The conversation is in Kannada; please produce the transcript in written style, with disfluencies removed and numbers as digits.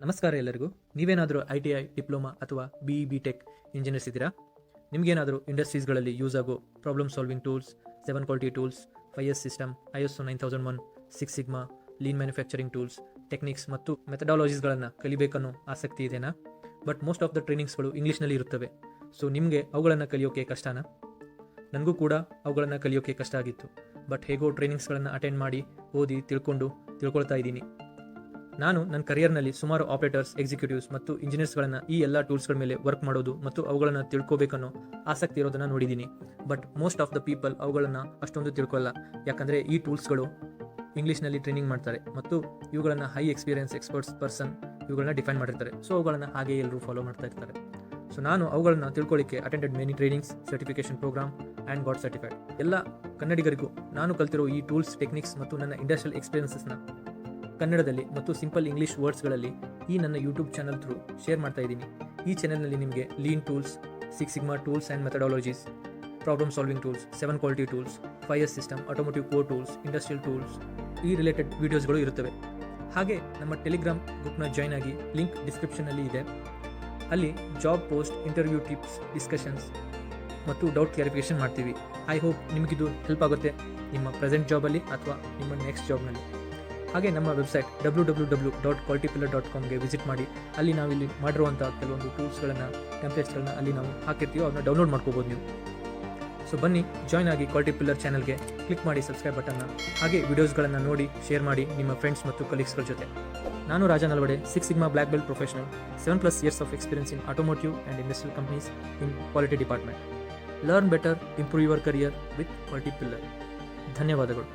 ನಮಸ್ಕಾರ ಎಲ್ಲರಿಗೂ. ನೀವೇನಾದರೂ ITI ಡಿಪ್ಲೊಮಾ ಅಥವಾ BE ಟೆಕ್ ಇಂಜಿನಿಯರ್ಸ್ ಇದ್ದೀರಾ? ನಿಮಗೇನಾದರೂ ಇಂಡಸ್ಟ್ರೀಸ್ಗಳಲ್ಲಿ ಯೂಸ್ ಆಗೋ problem solving tools, 7 quality tools, 5S system, ISO 9001, 6 sigma, lean manufacturing tools, techniques ಮತ್ತು ಮೆಥಡಾಲಜೀಸ್ಗಳನ್ನು ಕಲಿಬೇಕನ್ನೋ ಆಸಕ್ತಿ ಇದೆನಾ? ಬಟ್ ಮೋಸ್ಟ್ ಆಫ್ ದ ಟ್ರೈನಿಂಗ್ಸ್ಗಳು ಇಂಗ್ಲೀಷ್ನಲ್ಲಿ ಇರುತ್ತವೆ. ಸೊ ನಿಮಗೆ ಅವುಗಳನ್ನು ಕಲಿಯೋಕ್ಕೆ ಕಷ್ಟನಾ? ನನಗೂ ಕೂಡ ಅವುಗಳನ್ನು ಕಲಿಯೋಕ್ಕೆ ಕಷ್ಟ ಆಗಿತ್ತು. ಬಟ್ ಹೇಗೋ ಟ್ರೈನಿಂಗ್ಸ್ಗಳನ್ನು ಅಟೆಂಡ್ ಮಾಡಿ ಓದಿ ತಿಳ್ಕೊಳ್ತಾ ಇದ್ದೀನಿ. ನಾನು ನನ್ನ ಕರಿಯರ್ನಲ್ಲಿ ಸುಮಾರು ಆಪರೇಟರ್ಸ್, ಎಕ್ಸಿಕ್ಯೂಟಿವ್ಸ್ ಮತ್ತು ಇಂಜಿನಿಯರ್ಸ್ಗಳನ್ನು ಈ ಎಲ್ಲ ಟೂಲ್ಸ್ಗಳ ಮೇಲೆ ವರ್ಕ್ ಮಾಡೋದು ಮತ್ತು ಅವುಗಳನ್ನು ತಿಳ್ಕೋಬೇಕನ್ನೋ ಆಸಕ್ತಿ ಇರೋದನ್ನು ನೋಡಿದ್ದೀನಿ. But most of the people ಅವುಗಳನ್ನು ಅಷ್ಟೊಂದು ತಿಳ್ಕೊಳ್ಳಲ್ಲ. ಯಾಕಂದರೆ ಈ ಟೂಲ್ಸ್ಗಳು ಇಂಗ್ಲೀಷ್ನಲ್ಲಿ ಟ್ರೈನಿಂಗ್ ಮಾಡ್ತಾರೆ ಮತ್ತು ಇವುಗಳನ್ನು ಹೈ ಎಕ್ಸ್ಪೀರಿಯನ್ಸ್ ಎಕ್ಸ್ಪರ್ಟ್ಸ್ ಪರ್ಸನ್ ಇವುಗಳನ್ನ ಡಿಫೈನ್ ಮಾಡಿರ್ತಾರೆ. ಸೊ ಅವುಗಳನ್ನು ಹಾಗೆ ಎಲ್ಲರೂ ಫಾಲೋ ಮಾಡ್ತಾ ಇರ್ತಾರೆ. ಸೊ ನಾನು ಅವುಗಳನ್ನು ತಿಳ್ಕೊಳ್ಳಿಕ್ಕೆ attended many trainings, certification program and got certified. ಎಲ್ಲ ಕನ್ನಡಿಗರಿಗೂ ನಾನು ಕಲ್ತಿರೋ ಈ ಟೂಲ್ಸ್, ಟೆಕ್ನಿಕ್ಸ್ ಮತ್ತು ನನ್ನ ಇಂಡಸ್ಟ್ರಿಯಲ್ ಎಕ್ಸ್ಪೀರಿಯನ್ಸಸ್ನ ಕನ್ನಡದಲ್ಲಿ ಮತ್ತು ಸಿಂಪಲ್ ಇಂಗ್ಲೀಷ್ ವರ್ಡ್ಸ್ಗಳಲ್ಲಿ ಈ ನನ್ನ ಯೂಟ್ಯೂಬ್ ಚಾನಲ್ ಥ್ರೂ ಶೇರ್ ಮಾಡ್ತಾ ಇದ್ದೀನಿ. ಈ ಚಾನಲ್ನಲ್ಲಿ ನಿಮಗೆ lean tools, 6 sigma tools and methodologies, problem solving tools, 7 quality tools, 5S system, automotive core tools, industrial tools, ಈ ರಿಲೇಟೆಡ್ ವೀಡಿಯೋಸ್ಗಳು ಇರುತ್ತವೆ. ಹಾಗೆ ನಮ್ಮ ಟೆಲಿಗ್ರಾಮ್ ಗ್ರೂಪ್ನ ಜಾಯ್ನ್ ಆಗಿ, ಲಿಂಕ್ ಡಿಸ್ಕ್ರಿಪ್ಷನಲ್ಲಿ ಇದೆ. ಅಲ್ಲಿ job post, interview tips, discussions ಮತ್ತು ಡೌಟ್ ಕ್ಲಾರಿಫಿಕೇಷನ್ ಮಾಡ್ತೀವಿ. ಐ ಹೋಪ್ ನಿಮಗಿದು ಹೆಲ್ಪ್ ಆಗುತ್ತೆ ನಿಮ್ಮ ಪ್ರೆಸೆಂಟ್ ಜಾಬಲ್ಲಿ ಅಥವಾ ನಿಮ್ಮ ನೆಕ್ಸ್ಟ್ ಜಾಬ್ನಲ್ಲಿ. ಹಾಗೆ ನಮ್ಮ ವೆಬ್ಸೈಟ್ www.qualitypillar.comಗೆ ವಿಸಿಟ್ ಮಾಡಿ. ಅಲ್ಲಿ ನಾವಿಲ್ಲಿ ಮಾಡಿರುವಂಥ ಕೆಲವೊಂದು ಟೂಲ್ಸ್ಗಳನ್ನು, ಟೆಂಪ್ಲೇಟ್ಸ್ಗಳನ್ನ ಅಲ್ಲಿ ನಾವು ಹಾಕಿರ್ತೀವೋ ಅದನ್ನ ಡೌನ್ಲೋಡ್ ಮಾಡ್ಕೋಬೋದು ನೀವು. ಸೊ ಬನ್ನಿ, ಜಾಯ್ನ್ ಆಗಿ ಕ್ವಾಲಿಟಿ ಪಿಲ್ಲರ್ ಚಾನಲ್ಗೆ ಕ್ಲಿಕ್ ಮಾಡಿ ಸಬ್ಸ್ಕ್ರೈಬ್ ಬಟನ್ನ. ಹಾಗೆ ವಿಡಿಯೋಸ್ಗಳನ್ನು ನೋಡಿ ಶೇರ್ ಮಾಡಿ ನಿಮ್ಮ ಫ್ರೆಂಡ್ಸ್ ಮತ್ತು ಕಲೀಗ್ಸ್ಗಳ ಜೊತೆ. ನಾನು ರಾಜ ನಲ್ವಡೆ, 6 sigma black belt professional, 7+ years of experience in automotive and industrial companies in quality department. Learn better, improve your career with quality pillar. ಧನ್ಯವಾದಗಳು.